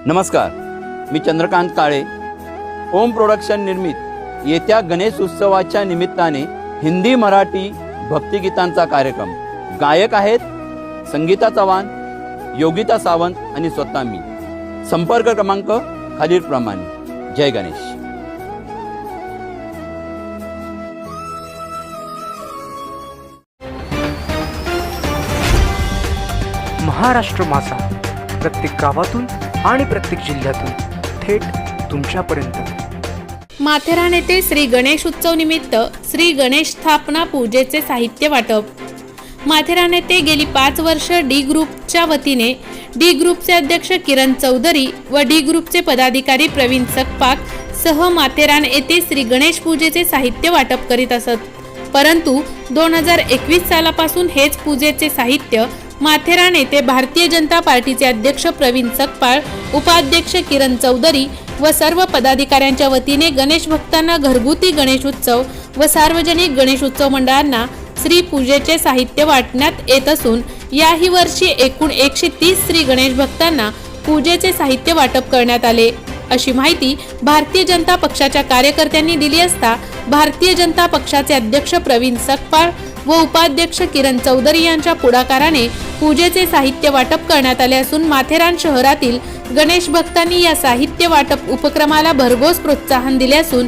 नमस्कार, मी चंद्रकांत काळे. ओम प्रोडक्शन निर्मित येत्या गणेश उत्सवाच्या निमित्ताने हिंदी मराठी भक्तिगीतांचा कार्यक्रम. गायक आहेत संगीता चव्हाण, योगिता सावंत आणि स्वतः मी. संपर्क क्रमांक खालीलप्रमाणे. जय गणेश. महाराष्ट्र माझा, प्रत्येक गावातून आणि प्रत्येक जिल्ह्यातून थेट तुमच्यापर्यंत. माथेरान येथे श्री गणेश उत्सव निमित्त श्री गणेश स्थापना पूजेचे साहित्य वाटप. माथेरान येथे गेली 5 वर्ष डी ग्रुपच्या वतीने डी ग्रुपचे अध्यक्ष किरण चौधरी व डी ग्रुपचे पदाधिकारी प्रवीण सकपाक सह माथेरान येथे श्री गणेश पूजेचे साहित्य वाटप करीत असत. परंतु 2021 सालापासून हेच पूजेचे साहित्य माथेरान येथे भारतीय जनता पार्टीचे अध्यक्ष प्रवीण सकपाळ, उपाध्यक्ष किरण चौधरी व सर्व पदाधिकाऱ्यांच्या वतीने गणेश भक्तांना घरगुती गणेश उत्सव व सार्वजनिक गणेश उत्सव मंडळांना श्री पूजेचे साहित्य वाटण्यात येत असून याही वर्षी एकूण 130 श्री गणेश भक्तांना पूजेचे साहित्य वाटप करण्यात आले, अशी माहिती भारतीय जनता पक्षाच्या कार्यकर्त्यांनी दिली असता भारतीय जनता पक्षाचे अध्यक्ष प्रवीण सकपाळ व उपाध्यक्ष किरण चौधरी यांच्या पुढाकाराने पूजेचे साहित्य वाटप करण्यात आले असून माथेरान शहरातील गणेश भक्तांनी या साहित्य वाटप उपक्रमाला भरघोस प्रोत्साहन दिले असून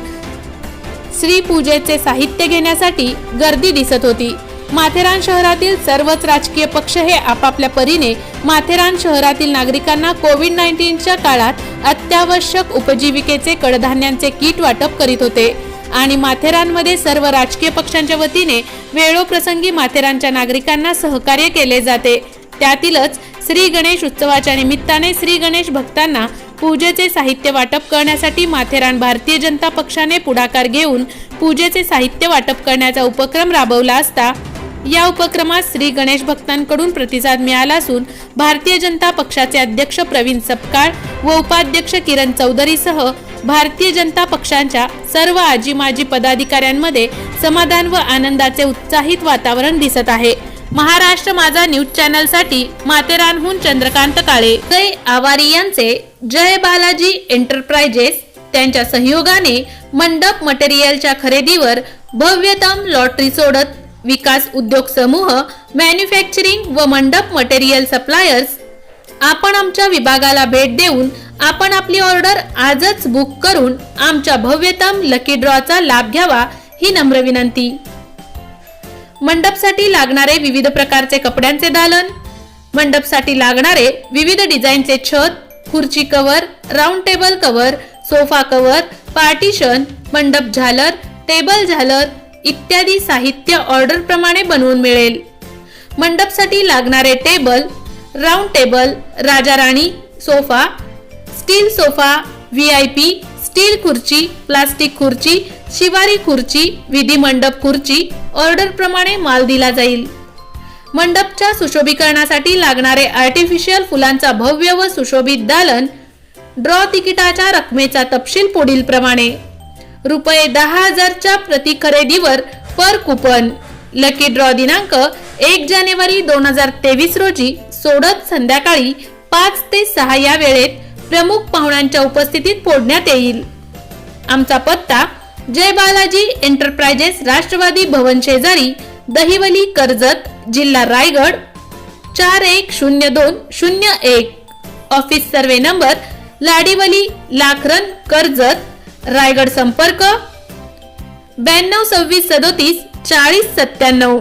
श्री पूजेचे साहित्य घेण्यासाठी गर्दी दिसत होती. माथेरान शहरातील सर्वच राजकीय पक्ष हे आपापल्या परीने माथेरान शहरातील नागरिकांना कोविड-19च्या काळात अत्यावश्यक उपजीविकेचे कडधान्यांचे किट वाटप करीत होते आणि माथेरानमध्ये सर्व राजकीय पक्षांच्या वतीने वेळोप्रसंगी माथेरानच्या नागरिकांना सहकार्य केले जाते. त्यातीलच श्री गणेश उत्सवाच्या निमित्ताने श्री गणेश भक्तांना पूजेचे साहित्य वाटप करण्यासाठी माथेरान भारतीय जनता पक्षाने पुढाकार घेऊन पूजेचे साहित्य वाटप करण्याचा उपक्रम राबवला असता या उपक्रमात श्री गणेश भक्तांकडून प्रतिसाद मिळाला असून भारतीय जनता पक्षाचे अध्यक्ष प्रवीण सकपाळ व उपाध्यक्ष किरण चौधरीसह भारतीय जनता पक्षांच्या सर्व आजी माजी पदाधिकाऱ्यांमध्ये समाधान व आनंदाचे उत्साहित वातावरण दिसत आहे. महाराष्ट्र माझा न्यूज चॅनलसाठी माथेरानहून चंद्रकांत काळे. जय आवारी यांचे जय बालाजी एंटरप्राइजेस त्यांच्या सहयोगाने मंडप मटेरियलच्या खरेदीवर भव्यतम लॉटरी सोडत विकास उद्योग समूह मॅन्युफॅक्चरिंग व मंडप मटेरियल सप्लायर्स आपण आमच्या विभागाला भेट देऊन आपण आपली ऑर्डर आजच बुक करून आमच्या भव्यतम लकी ड्रॉचा लाभ घ्यावा ही नम्र विनंती. मंडपसाठी लागणारे विविध प्रकारचे कपड्यांचे दालन, मंडपसाठी लागणारे विविध डिझाईनचे छत, खुर्ची cover, round table cover, sofa cover, partition, मंडप झालर, टेबल झालर इत्यादी साहित्य ऑर्डर प्रमाणे बनवून मिळेल. मंडपसाठी लागणारे टेबल, राऊंड टेबल, राजा राणी sofa, steel sofa, VIP, steel खुर्ची, प्लास्टिक खुर्ची, शिवारी खुर्ची, विधी मंडप खुर्ची ऑर्डर प्रमाणे माल दिला जाईल. मंडपच्या सुशोभीकरणासाठी लागणारे आर्टिफिशियल फुलांचा भव्य व सुशोभित दालन. ड्रॉ तिकिटाच्या रकमेचा तपशील पुढील प्रमाणे. रुपये 10,000च्या प्रति खरेदीवर पर कुपन. लकी ड्रॉ दिनांक 1 जानेवारी 2023 रोजी सोडत संध्याकाळी 5 ते 6 या वेळेत प्रमुख पाहुण्यांच्या उपस्थितीत फोडण्यात येईल. आमचा पत्ता जय बालाजी एंटरप्राइजेस, राष्ट्रवादी भवन शेजारी, दहिवली, कर्जत, जिल्हा Raigad 410201. Office survey number Ladivali, Lakhran, Karjat, Raigad. संपर्क 92 26 37 40 97.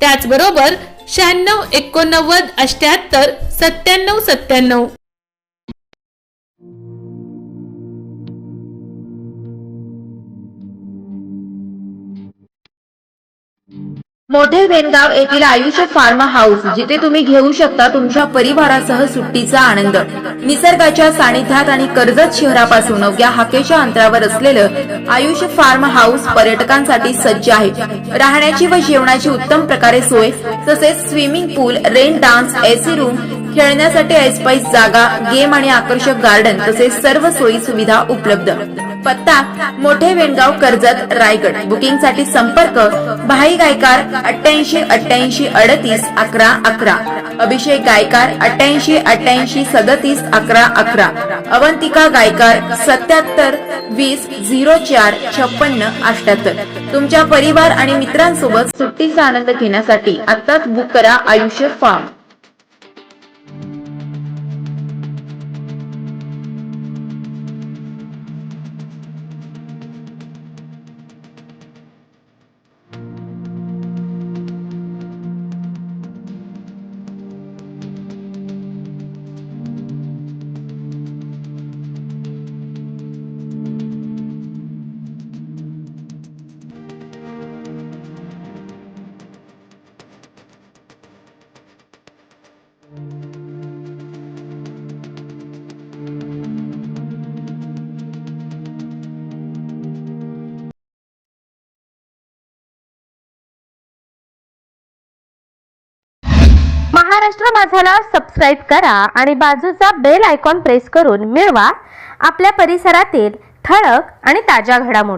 त्याचबरोबर 96 89 78 97 97. मोठे बेनगाव येथील आयुष फार्म हाऊस, जिथे तुम्ही घेऊ शकता तुमच्या परिवारासह सुट्टीचा आनंद. निसर्गाच्या सानिध्यात आणि कर्जत शहरापासून अवघ्या हाकेच्या अंतरावर असलेलं आयुष फार्म हाऊस पर्यटकांसाठी सज्ज आहे. राहण्याची व जेवणाची उत्तम प्रकारे सोय, तसेच स्विमिंग पूल, रेन डान्स, AC रूम, खेळण्यासाठी ऐसपैस जागा, गेम आणि आकर्षक गार्डन तसेच सर्व सोयी सुविधा उपलब्ध. पत्ता मोठे वेणगाव कर्जत रायगड. बुकिंगसाठी संपर्क भाई गायकार 88 88 38 11 11, अभिषेक गायकार 88 88 37 11 11, अवंतिका गायकार 77 20 04 56 78. तुमच्या परिवार आणि मित्रांसोबत सुट्टीचा आनंद घेण्यासाठी आत्ताच बुक करा आयुष्य फार्म. महाराष्ट्र माझाला सबस्क्राईब करा आणि बाजूचा बेल आयकॉन प्रेस करून मिळवा आपल्या परिसरातील ठळक आणि ताज्या घडामोडी.